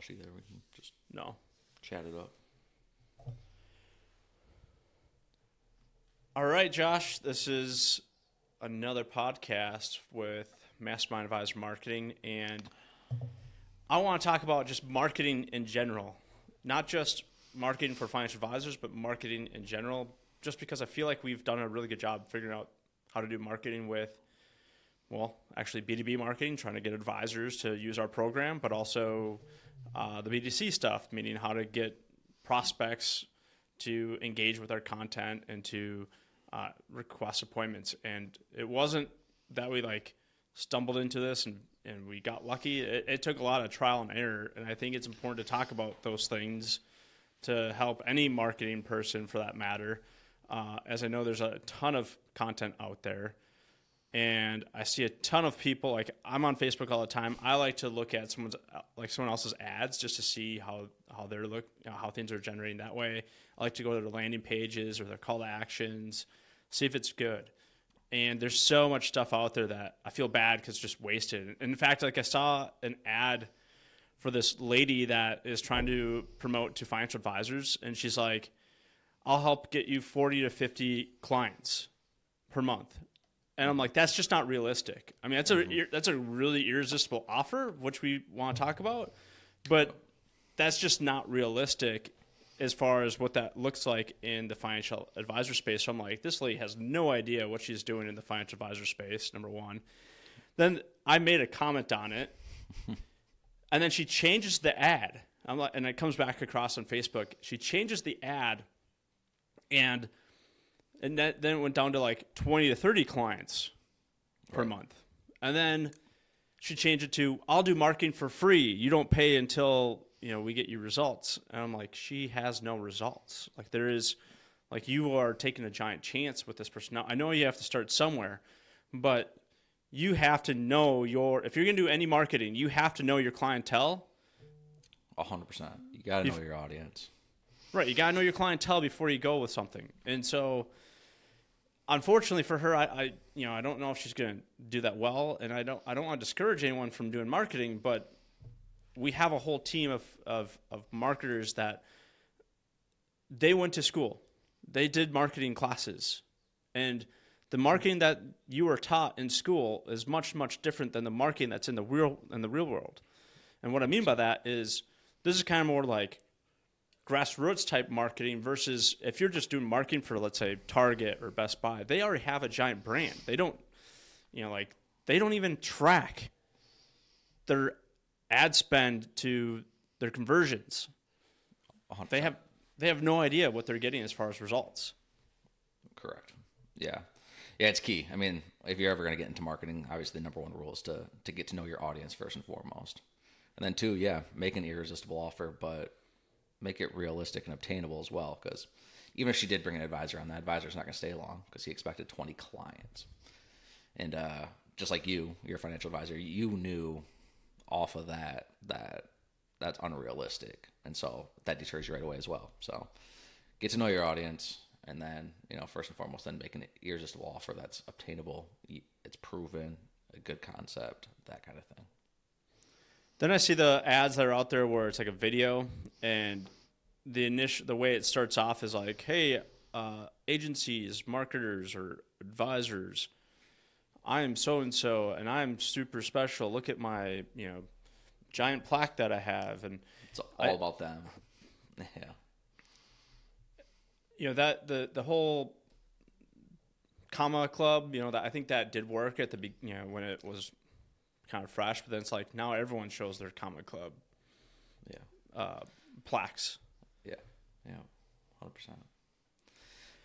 wishy-washy there. We can just No. chat it up. All right, Josh, this is another podcast with Mastermind Advisor Marketing, and I want to talk about just marketing in general, not just marketing for financial advisors, but marketing in general, just because I feel like we've done a really good job figuring out how to do marketing with, well, actually B2B marketing, trying to get advisors to use our program, but also the B2C stuff, meaning how to get prospects to engage with our content and to request appointments. And it wasn't that we stumbled into this and we got lucky. It took a lot of trial and error. And I think it's important to talk about those things to help any marketing person for that matter. As I know there's a ton of content out there. And I see a ton of people, I'm on Facebook all the time. I like to look at someone else's ads just to see how they're how things are generating that way. I like to go to their landing pages or their call to actions, see if it's good. And there's so much stuff out there that I feel bad because it's just wasted. And in fact, I saw an ad for this lady that is trying to promote to financial advisors, and she's like, "I'll help get you 40 to 50 clients per month." And I'm like, that's just not realistic. I mean, that's a really irresistible offer, which we want to talk about, but that's just not realistic as far as what that looks like in the financial advisor space. So I'm like, this lady has no idea what she's doing in the financial advisor space, number one. Then I made a comment on it, and then she changes the ad. I'm like, and it comes back across on Facebook. She changes the ad, and then it went down to 20 to 30 clients per month. And then she changed it to, "I'll do marketing for free. You don't pay until, we get you results." And I'm like, she has no results. There is, you are taking a giant chance with this person. Now, I know you have to start somewhere, but you have to know if you're going to do any marketing, you have to know your clientele. 100%. You got to know your audience. Right. You got to know your clientele before you go with something. And so, unfortunately for her, I don't know if she's going to do that well, and I don't want to discourage anyone from doing marketing, but we have a whole team of marketers that they went to school. They did marketing classes, and the marketing that you were taught in school is much, much different than the marketing that's in the real world. And what I mean by that is this is kind of more like grassroots type marketing versus if you're just doing marketing for, let's say, Target or Best Buy. They already have a giant brand. They don't, they don't even track their ad spend to their conversions. 100%. They have no idea what they're getting as far as results. Correct. Yeah, it's key. I mean, if you're ever going to get into marketing, obviously the number one rule is to get to know your audience first and foremost. And then two, make an irresistible offer, but make it realistic and obtainable as well, because even if she did bring an advisor on, that advisor's not going to stay long because he expected 20 clients. And just like you're a financial advisor, you knew off of that's unrealistic. And so that deters you right away as well. So get to know your audience, and then, first and foremost, then make an irresistible offer that's obtainable. It's proven, a good concept, that kind of thing. Then I see the ads that are out there where it's like a video, and the way it starts off is like, "Hey, agencies, marketers, or advisors, I am so and so, and I'm super special. Look at my giant plaque that I have." And it's all about them. Yeah. That the whole comma club, that I think that did work at the when it was kind of fresh, but then it's like now everyone shows their comma club plaques. Yeah 100%.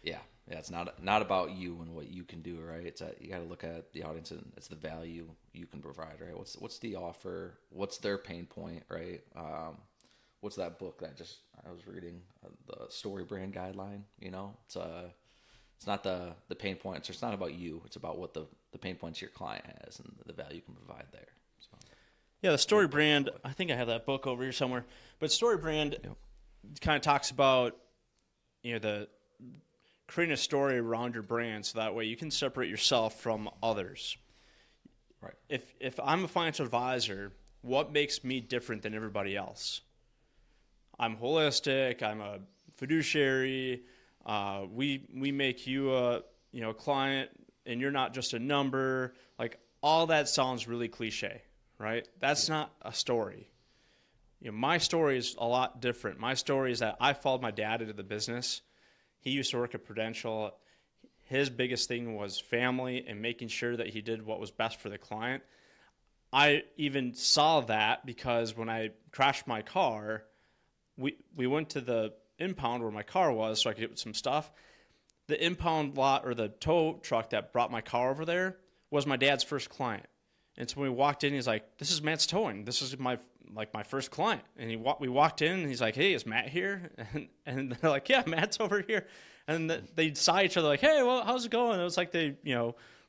Yeah, it's not about you and what you can do, right? It's you got to look at the audience, and it's the value you can provide, right? What's the offer? What's their pain point, right? What's that book that I was reading, the Story Brand Guideline? It's not the pain points. It's not about you. It's about what the pain points your client has and the value you can provide there. So, yeah, the Story Brand. I think I have that book over here somewhere. But Story Brand kind of talks about the creating a story around your brand, so that way you can separate yourself from others. Right. If I'm a financial advisor, what makes me different than everybody else? I'm holistic. I'm a fiduciary. We make you a client, and you're not just a number. Like, all that sounds really cliche, right? That's not a story. My story is a lot different. My story is that I followed my dad into the business. He used to work at Prudential. His biggest thing was family and making sure that he did what was best for the client. I even saw that because when I crashed my car, we went to the impound where my car was so I could get some stuff. The impound lot, or the tow truck that brought my car over there, was my dad's first client. And so when we walked in, he's like, "This is Matt's Towing. This is my first client." And we walked in, and he's like, "Hey, is Matt here?" And they're like, "Yeah, Matt's over here." And they saw each other like, "Hey, well, how's it going?" It was like they,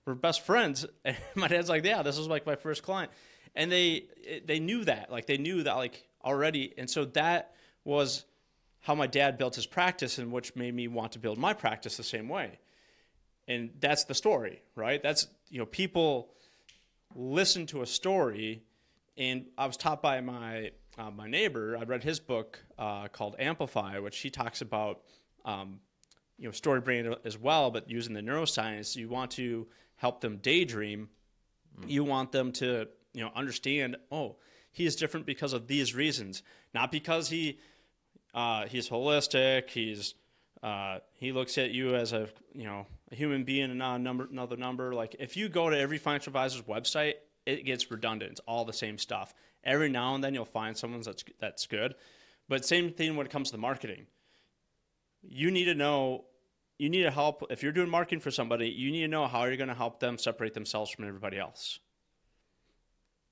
were best friends. And my dad's like, "Yeah, this is like my first client." And they knew that, already. And so that was how my dad built his practice, and which made me want to build my practice the same way. And that's the story, right? That's, people listen to a story. And I was taught by my neighbor. I read his book called Amplify, which he talks about, story brain as well, but using the neuroscience. You want to help them daydream. You want them to, understand, oh, he is different because of these reasons, not because he's holistic. He looks at you as a human being and not another number. Like, if you go to every financial advisor's website, it gets redundant. It's all the same stuff. Every now and then you'll find someone that's good, but same thing when it comes to the marketing. You need to know. You need to help. If you're doing marketing for somebody, you need to know how you're going to help them separate themselves from everybody else.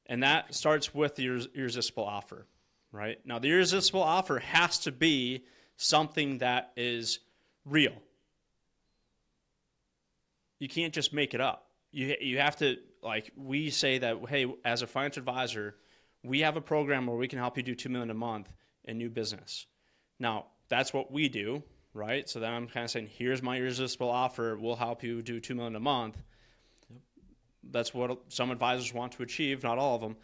And that starts with the irresistible offer, right? Now, the irresistible offer has to be something that is real. You can't just make it up. You have to, we say that, hey, as a financial advisor, we have a program where we can help you do $2 million a month in new business. Now, that's what we do, right? So then I'm kind of saying, here's my irresistible offer. We'll help you do $2 million a month. Yep. That's what some advisors want to achieve, not all of them.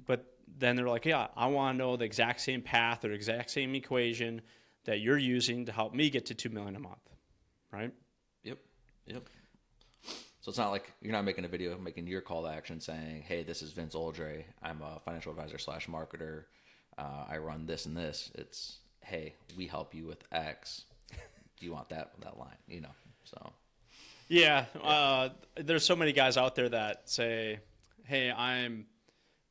But then they're like, yeah, I want to know the exact same path or exact same equation that you're using to help me get to $2 million a month, right? Yep. So it's not like you're not making a video making your call to action saying, "Hey, this is Vince Oldre. I'm a financial advisor / marketer. I run this and this." It's, "Hey, we help you with X. Do you want that line?" So. Yeah. There's so many guys out there that say, "Hey, I'm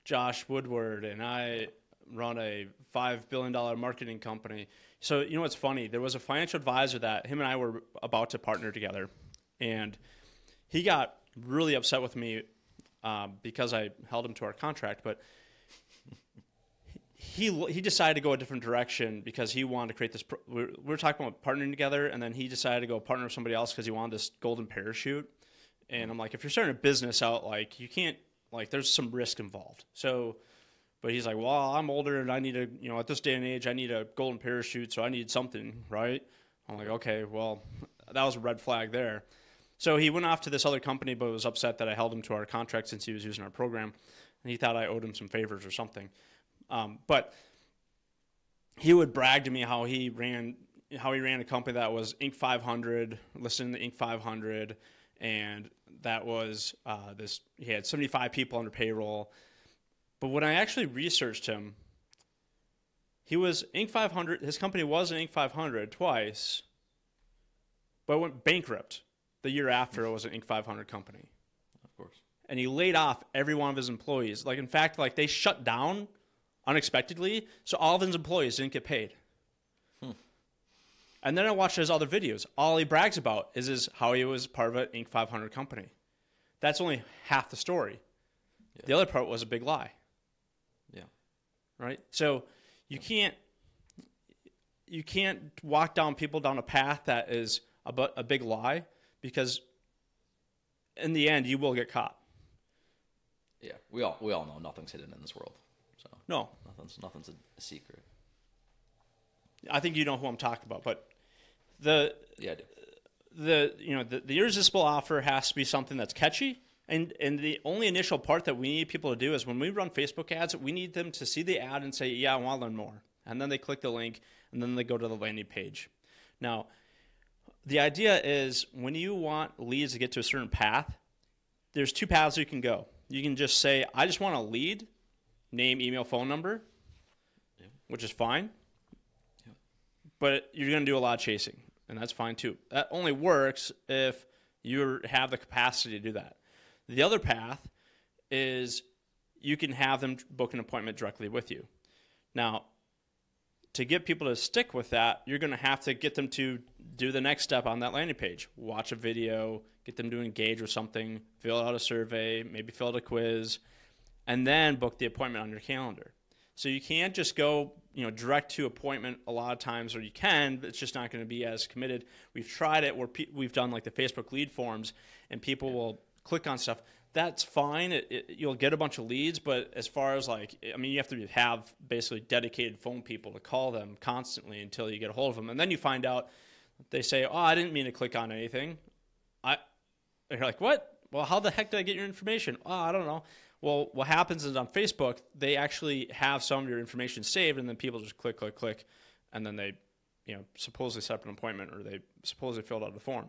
Josh Woodward, and I run a $5 billion marketing company." So, what's funny? There was a financial advisor that him and I were about to partner together, and he got really upset with me because I held him to our contract. But he decided to go a different direction because he wanted to create this. We were talking about partnering together, and then he decided to go partner with somebody else because he wanted this golden parachute. And I'm like, if you're starting a business out, you can't, there's some risk involved. So, but he's like, well, I'm older and I need at this day and age, I need a golden parachute, so I need something, right? I'm like, okay, well, that was a red flag there. So he went off to this other company, but was upset that I held him to our contract since he was using our program, and he thought I owed him some favors or something. But he would brag to me how he ran a company that was Inc. 500, listed in the Inc. 500, and that was he had 75 people under payroll. But when I actually researched him, he was Inc. 500. His company was an Inc. 500 twice, but went bankrupt the year after it was an Inc. 500 company. Of course. And he laid off every one of his employees. In fact, they shut down unexpectedly, so all of his employees didn't get paid. And then I watched his other videos. All he brags about is how he was part of an Inc. 500 company. That's only half the story. Yeah. The other part was a big lie. Yeah. Right? So you can't walk people down a path that is a big lie, because in the end you will get caught. Yeah. We all know nothing's hidden in this world. So no. Nothing's a secret. I think you know who I'm talking about, but the irresistible offer has to be something that's catchy And the only initial part that we need people to do is when we run Facebook ads, we need them to see the ad and say, yeah, I want to learn more. And then they click the link, and then they go to the landing page. Now, the idea is when you want leads to get to a certain path, there's 2 paths you can go. You can just say, I just want a lead, name, email, phone number, which is fine. But you're going to do a lot of chasing, and that's fine too. That only works if you have the capacity to do that. The other path is you can have them book an appointment directly with you. Now, to get people to stick with that, you're going to have to get them to do the next step on that landing page. Watch a video, get them to engage with something, fill out a survey, maybe fill out a quiz, and then book the appointment on your calendar. So you can't just go, direct to appointment a lot of times, or you can, but it's just not going to be as committed. We've tried it where we've done like the Facebook lead forms, and people will click on stuff. That's fine. You'll get a bunch of leads, but as far as you have to have basically dedicated phone people to call them constantly until you get a hold of them. And then you find out they say, oh, I didn't mean to click on anything. You're like, what? Well, how the heck did I get your information? Oh, I don't know. Well, what happens is on Facebook, they actually have some of your information saved, and then people just click, and then they, supposedly set up an appointment, or they supposedly filled out the form.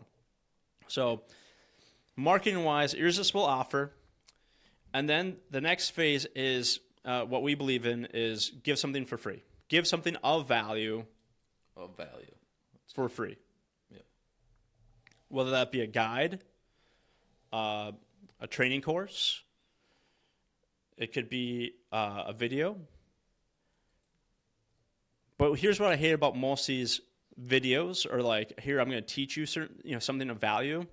So marketing-wise, irresistible offer. And then the next phase is what we believe in is give something for free. Give something of value. For free. Yep. Whether that be a guide, a training course, it could be a video. But here's what I hate about most of these videos, or here, I'm going to teach you something of value.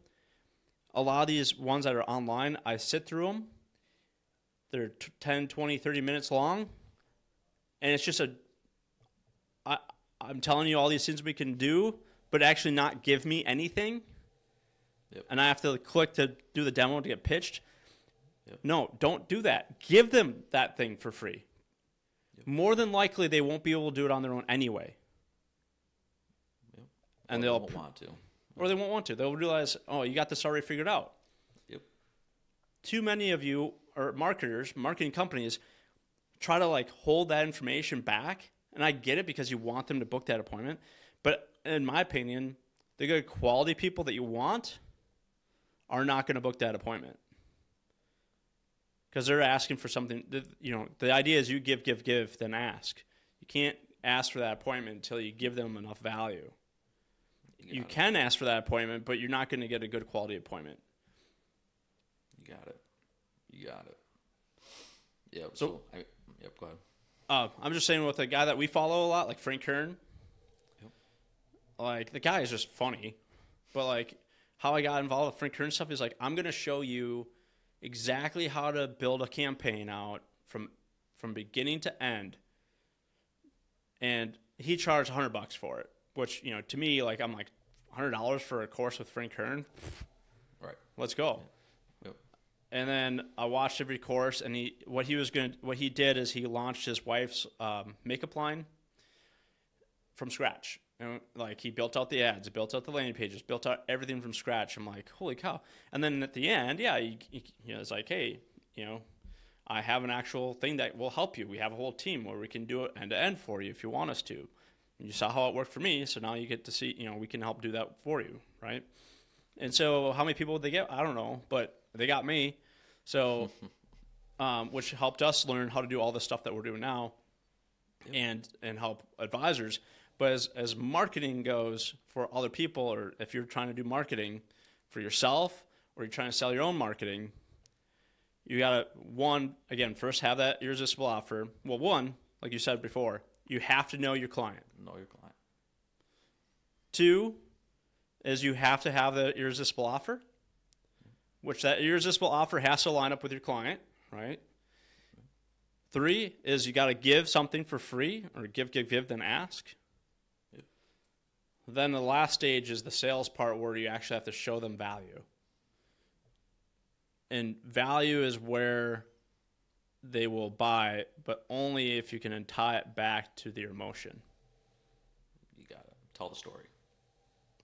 A lot of these ones that are online, I sit through them. They're 10, 20, 30 minutes long. And it's just I'm telling you all these things we can do, but actually not give me anything. Yep. And I have to click to do the demo to get pitched. Yep. No, don't do that. Give them that thing for free. Yep. More than likely, they won't be able to do it on their own anyway. Yep. And they won't want to. Or they won't want to. They'll realize, oh, you got this already figured out. Yep. Too many of you are marketing companies, try to hold that information back. And I get it because you want them to book that appointment. But in my opinion, the good quality people that you want are not going to book that appointment. Because they're asking for something. The idea is you give, then ask. You can't ask for that appointment until you give them enough value. You can ask for that appointment, but you're not going to get a good quality appointment. You got it. Yeah. So go ahead. I'm just saying with a guy that we follow a lot, like Frank Kern. Yep. The guy is just funny, but how I got involved with Frank Kern stuff is I'm going to show you exactly how to build a campaign out from beginning to end. And he charged $100 for it, which, to me, I'm $100 for a course with Frank Kern. Right. Let's go. Yep. And then I watched every course, and what he did is he launched his wife's makeup line from scratch. And he built out the ads, built out the landing pages, built out everything from scratch. I'm like, holy cow! And then at the end, it's like, hey, I have an actual thing that will help you. We have a whole team where we can do it end to end for you if you want us to. You saw how it worked for me, so now you get to see, we can help do that for you, right? And so how many people did they get? I don't know, but they got me. So, which helped us learn how to do all the stuff that we're doing now, and help advisors. But as marketing goes for other people, or if you're trying to do marketing for yourself, or you're trying to sell your own marketing, you got to, first have that irresistible offer. Well, like you said before, you have to know your client. Know your client. 2 is you have to have the irresistible offer, which that irresistible offer has to line up with your client, right? 3 is you got to give something for free, or give, then ask. Yep. Then the last stage is the sales part where you actually have to show them value. And value is where they will buy, but only if you can tie it back to their emotion. You got it. Tell the story.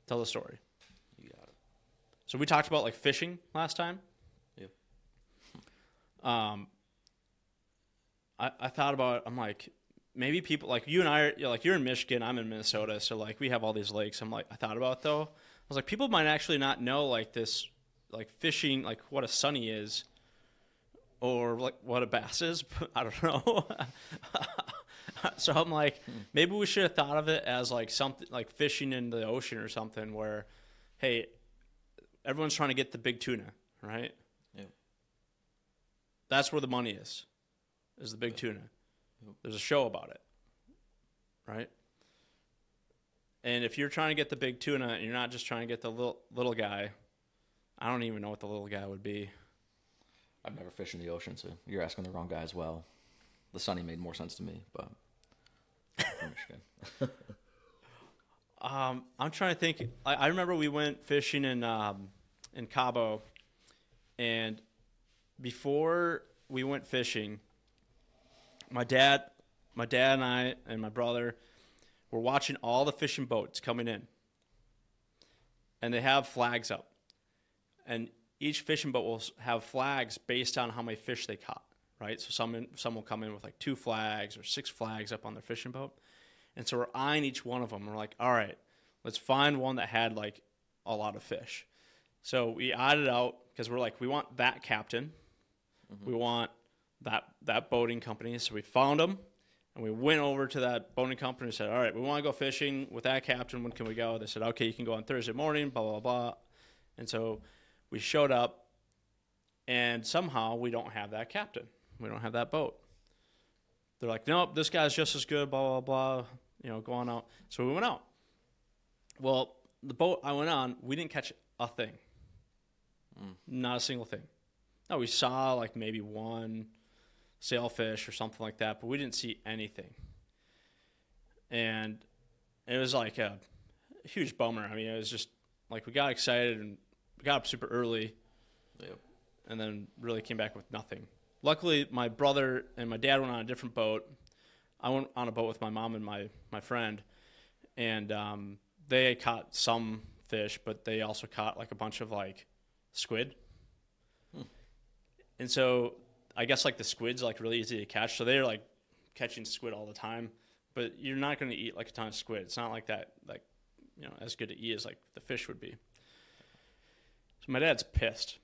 Tell the story. You got it. So we talked about phishing last time. Yep. I thought about it. I'm like, maybe people like you and I are, like you're in Michigan, I'm in Minnesota, so like we have all these lakes. I thought about it, though. I was like, people might actually not know like this, like fishing, like what a sunny is, or like what a bass is. But I don't know. So I'm like, maybe we should have thought of it as like something like fishing in the ocean or something, where, hey, everyone's trying to get the big tuna, right? Yeah. That's where the money is the big tuna. There's a show about it, right? And if you're trying to get the big tuna and you're not just trying to get the little guy, I don't even know what the little guy would be. I've never fished in the ocean, so you're asking the wrong guy as well. The sunny made more sense to me, but from Michigan. I'm trying to think. I remember we went fishing in Cabo, and before we went fishing, my dad and I and my brother were watching all the fishing boats coming in, and they have flags up, and each fishing boat will have flags based on how many fish they caught, right? So some will come in with like 2 flags or 6 flags up on their fishing boat, and so we're eyeing each one of them. We're like, all right, let's find one that had like a lot of fish. So we eyed it out because we're like, we want that captain, we want that boating company. So we found them, and we went over to that boating company and said, all right, we want to go fishing with that captain. When can we go? They said, okay, you can go on Thursday morning, blah, blah, blah. And so we showed up, and somehow we don't have that captain. We don't have that boat. They're like, nope, this guy's just as good, blah, blah, blah, go on out. So we went out. Well, the boat I went on, we didn't catch a thing. Not a single thing. No, we saw like maybe one sailfish or something like that, but we didn't see anything. And it was like a huge bummer. I mean, it was just like we got excited and we got up super early, and then really came back with nothing. Luckily, my brother and my dad went on a different boat. I went on a boat with my mom and my friend, and they caught some fish, but they also caught like a bunch of like squid. And so I guess like the squid's like really easy to catch. So they're like catching squid all the time, but you're not going to eat like a ton of squid. It's not like that, like, as good to eat as like the fish would be. So my dad's pissed.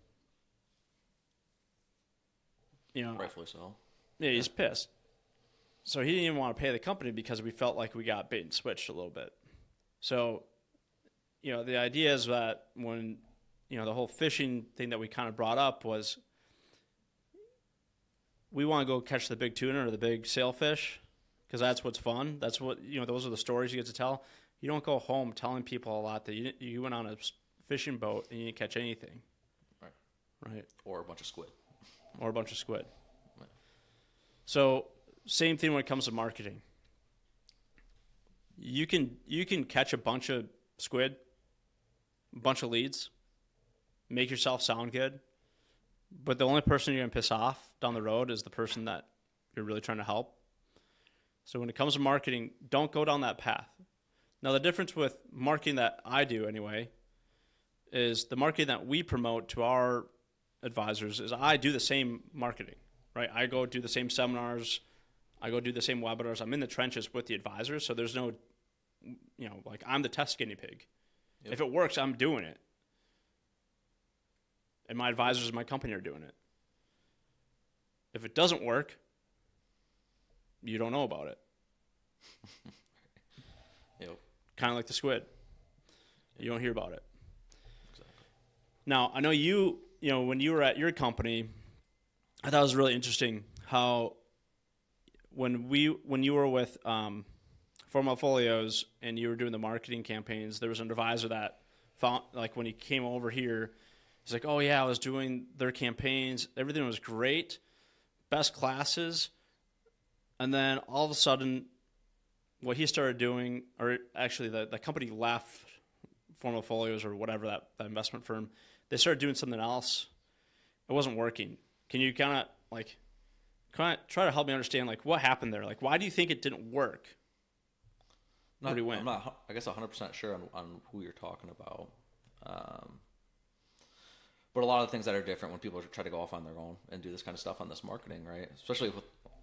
Rightfully so. Yeah, he's pissed. So he didn't even want to pay the company because we felt like we got bait and switched a little bit. So, the idea is that when, the whole fishing thing that we kind of brought up was we want to go catch the big tuna or the big sailfish because that's what's fun. That's what, those are the stories you get to tell. You don't go home telling people a lot that you went on a fishing boat and you didn't catch anything. Right. Or a bunch of squid. Right. So same thing when it comes to marketing. You can catch a bunch of squid, a bunch of leads, make yourself sound good, but the only person you're going to piss off down the road is the person that you're really trying to help. So when it comes to marketing, don't go down that path. Now, the difference with marketing that I do anyway is the marketing that we promote to our advisors is I do the same marketing, right? I go do the same seminars. I go do the same webinars. I'm in the trenches with the advisors, so there's no, like I'm the test guinea pig. Yep. If it works, I'm doing it. And my advisors and my company are doing it. If it doesn't work, you don't know about it. Yep. Kind of like the squid. You don't hear about it. Exactly. Now, I know when you were at your company, I thought it was really interesting how when you were with Formafolios and you were doing the marketing campaigns, there was an advisor that found, like when he came over here, he's like, oh yeah, I was doing their campaigns. Everything was great. Best classes. And then all of a sudden, what he started doing, or actually the company left Formafolios or whatever, that investment firm, they started doing something else. It wasn't working. Can you kind of try to help me understand like what happened there? Like, why do you think it didn't work? Where did he went? I'm not, I guess, 100% sure on who you're talking about. But But a lot of things that are different when people try to go off on their own and do this kind of stuff on this marketing, right? Especially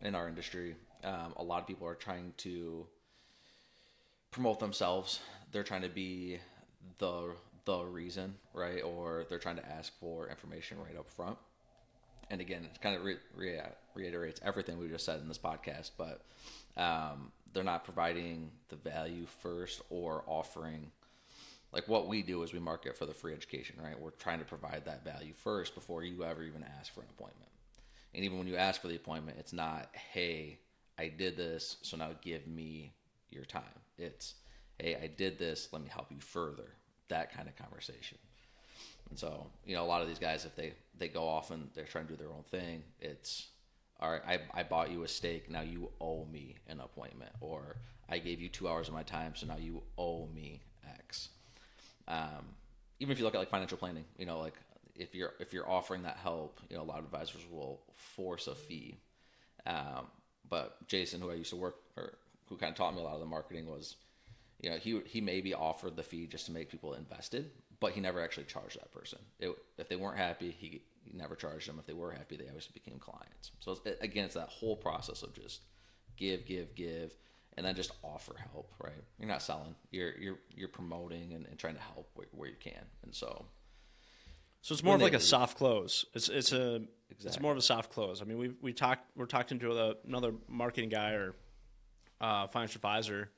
in our industry, a lot of people are trying to promote themselves. They're trying to be the reason, right? Or they're trying to ask for information right up front. And again, it kind of reiterates everything we just said in this podcast, but they're not providing the value first or offering, like what we do is we market for the free education, right? We're trying to provide that value first before you ever even ask for an appointment. And even when you ask for the appointment, it's not, hey, I did this, so now give me your time. It's, hey, I did this, let me help you further. That kind of conversation. And so, a lot of these guys, if they go off and they're trying to do their own thing, it's, all right, I bought you a steak, now you owe me an appointment. Or I gave you 2 hours of my time, so now you owe me X. Even if you look at like financial planning, like if you're offering that help, a lot of advisors will force a fee. But Jason, who I used to work, or who kind of taught me a lot of the marketing, was, he maybe offered the fee just to make people invested, but he never actually charged that person. If they weren't happy, he never charged them. If they were happy, they always became clients. So it's that whole process of just give, and then just offer help, right? You're not selling. You're promoting and trying to help where you can. And so it's more of like a soft close. It's more of a soft close. I mean, we're talking to another marketing guy or financial advisor,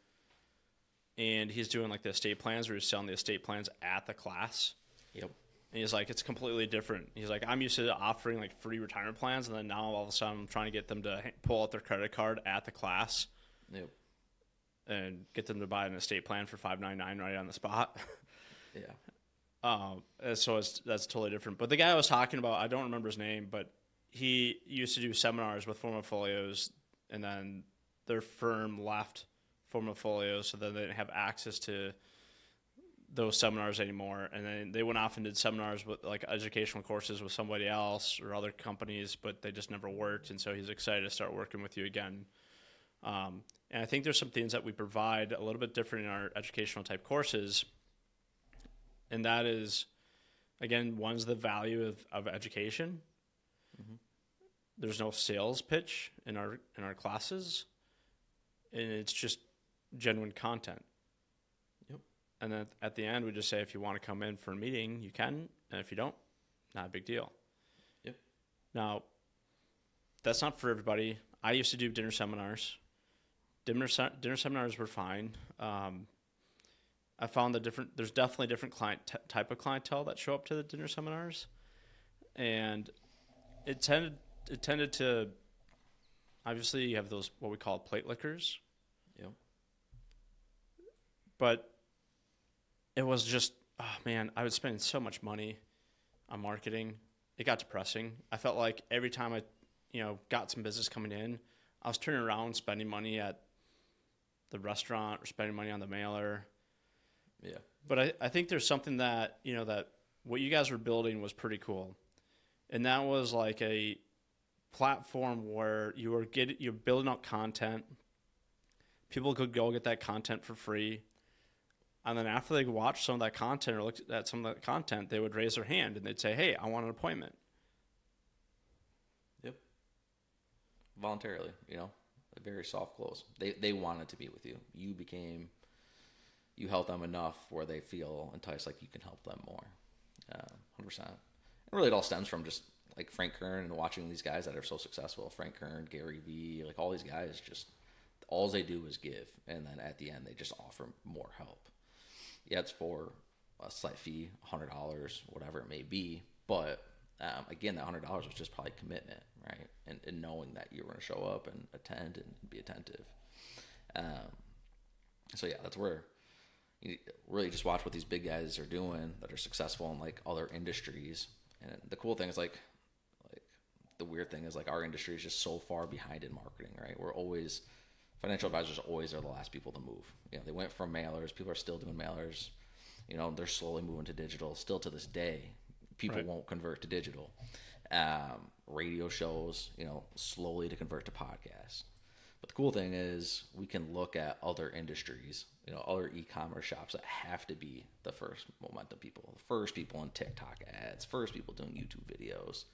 and he's doing like the estate plans, where he's selling the estate plans at the class. Yep. And he's like, it's completely different. He's like, I'm used to offering like free retirement plans, and then now all of a sudden I'm trying to get them to pull out their credit card at the class. Yep. And get them to buy an estate plan for $599 right on the spot. Yeah. So that's totally different. But the guy I was talking about, I don't remember his name, but he used to do seminars with Formafolios, and then their firm left Formafolios, so then they didn't have access to those seminars anymore. And then they went off and did seminars with like educational courses with somebody else or other companies, but they just never worked. And so he's excited to start working with you again. And I think there's some things that we provide a little bit different in our educational type courses. And that is, again, one's the value of education. Mm-hmm. There's no sales pitch in our classes, and it's just genuine content. Yep. And then at the end, we just say, if you want to come in for a meeting, you can. And if you don't, not a big deal. Yep. Now, that's not for everybody. I used to do dinner seminars. Dinner seminars were fine. I found there's definitely different type of clientele that show up to the dinner seminars, and it tended to, obviously you have those what we call plate lickers. Yep. But it was just, oh man, I was spending so much money on marketing. It got depressing. I felt like every time I, got some business coming in, I was turning around spending money at the restaurant or spending money on the mailer. Yeah. But I think there's something that, that what you guys were building was pretty cool. And that was like a platform where you're building out content. People could go get that content for free. And then after they watched some of that content or looked at some of that content, they would raise their hand and they'd say, hey, I want an appointment. Yep. Voluntarily, a very soft close. They wanted to be with you. You helped them enough where they feel enticed, like you can help them more. 100%. And really it all stems from just like Frank Kern and watching these guys that are so successful. Frank Kern, Gary Vee, like all these guys, just all they do is give. And then at the end, they just offer more help. Yeah, it's for a slight fee, $100, whatever it may be. But again, that $100 was just probably commitment, right? And knowing that you were going to show up and attend and be attentive. So yeah, that's where you really just watch what these big guys are doing that are successful in like other industries. And the cool thing is like the weird thing is like our industry is just so far behind in marketing, right? Financial advisors always are the last people to move. They went from mailers. People are still doing mailers. They're slowly moving to digital. Still to this day, people won't convert to digital. Radio shows, slowly to convert to podcasts. But the cool thing is we can look at other industries, other e-commerce shops that have to be the first momentum people, the first people in TikTok ads, first people doing YouTube videos,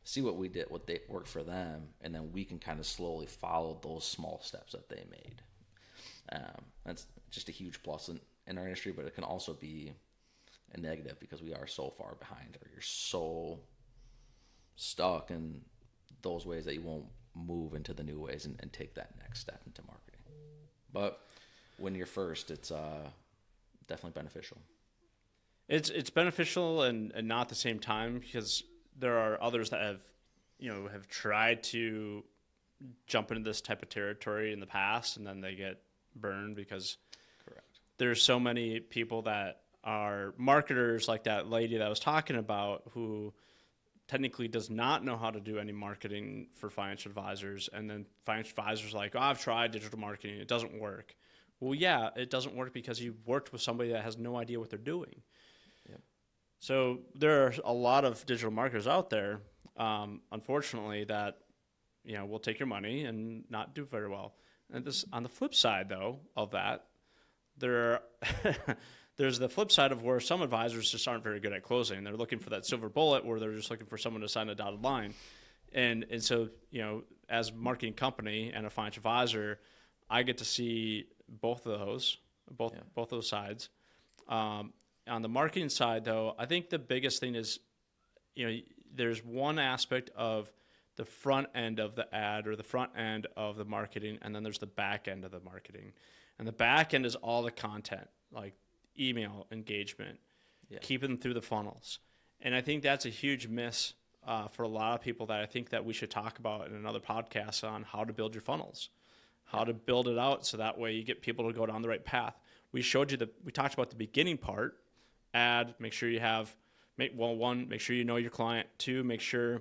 see what we did, what they worked for them, and then we can kind of slowly follow those small steps that they made. That's just a huge plus in our industry, but it can also be a negative because we are so far behind, or you're so stuck in those ways that you won't move into the new ways and take that next step into marketing. But when you're first, it's definitely beneficial. It's beneficial and not at the same time, because there are others that have tried to jump into this type of territory in the past, and then they get burned because there's so many people that are marketers, like that lady that I was talking about, who technically does not know how to do any marketing for financial advisors. And then financial advisors are like, oh, I've tried digital marketing, it doesn't work. Well, yeah, it doesn't work because you worked with somebody that has no idea what they're doing. Yep. So there are a lot of digital marketers out there, unfortunately, that will take your money and not do very well. And this, on the flip side, though, of that, there's the flip side of where some advisors just aren't very good at closing. They're looking for that silver bullet, where they're just looking for someone to sign a dotted line. And so, as a marketing company and a financial advisor, I get to see both of those, both those sides. On the marketing side, though, I think the biggest thing is, there's one aspect of the front end of the ad or the front end of the marketing, and then there's the back end of the marketing. And the back end is all the content, like email engagement, keeping them through the funnels. And I think that's a huge miss for a lot of people that I think that we should talk about in another podcast on how to build your funnels, how to build it out so that way you get people to go down the right path. We showed you we talked about the beginning part, make sure you have, one, make sure you know your client. 2, make sure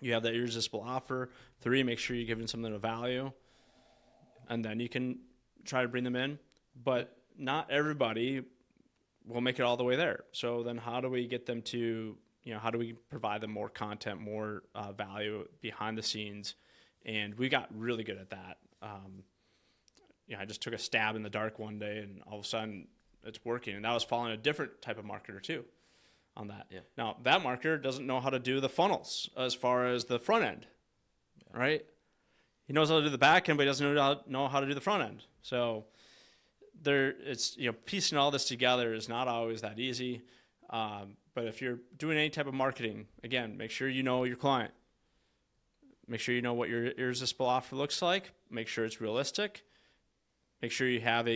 you have that irresistible offer. 3, make sure you're giving something of value. And then you can try to bring them in. But not everybody will make it all the way there. So then how do we get them to, how do we provide them more content, more value behind the scenes? And we got really good at that. I just took a stab in the dark one day, and all of a sudden it's working. And that was following a different type of marketer too on that. Yeah. Now, that marketer doesn't know how to do the funnels as far as the front end, right? He knows how to do the back end, but he doesn't know how to do the front end. So it's piecing all this together is not always that easy. But if you're doing any type of marketing, again, make sure you know your client. Make sure you know what your irresistible offer looks like. Make sure it's realistic. Make sure you have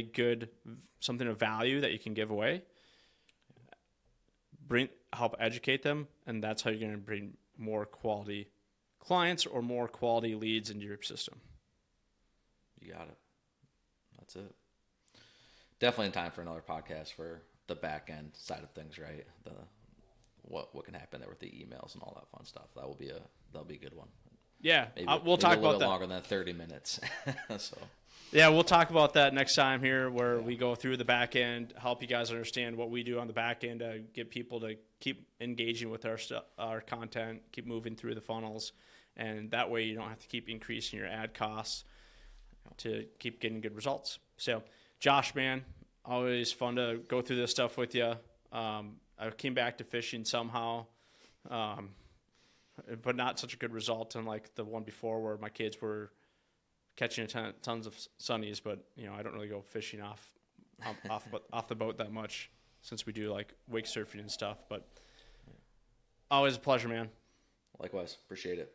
something of value that you can give away. Help educate them, and that's how you're going to bring more quality clients or more quality leads into your system. You got it. That's it. Definitely time for another podcast for the back end side of things, right? What can happen there with the emails and all that fun stuff. That'll be a good one. Yeah, we'll talk about that longer than 30 minutes. So. Yeah, we'll talk about that next time here, where we go through the back end, help you guys understand what we do on the back end to get people to keep engaging with our content, keep moving through the funnels, and that way you don't have to keep increasing your ad costs to keep getting good results. So, Josh, man, always fun to go through this stuff with you. I came back to fishing somehow, but not such a good result unlike the one before, where my kids were catching tons of sunnies, but I don't really go fishing off the boat that much, since we do like wake surfing and stuff. But always a pleasure, man. Likewise, appreciate it.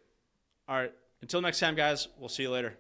All right, until next time, guys. We'll see you later.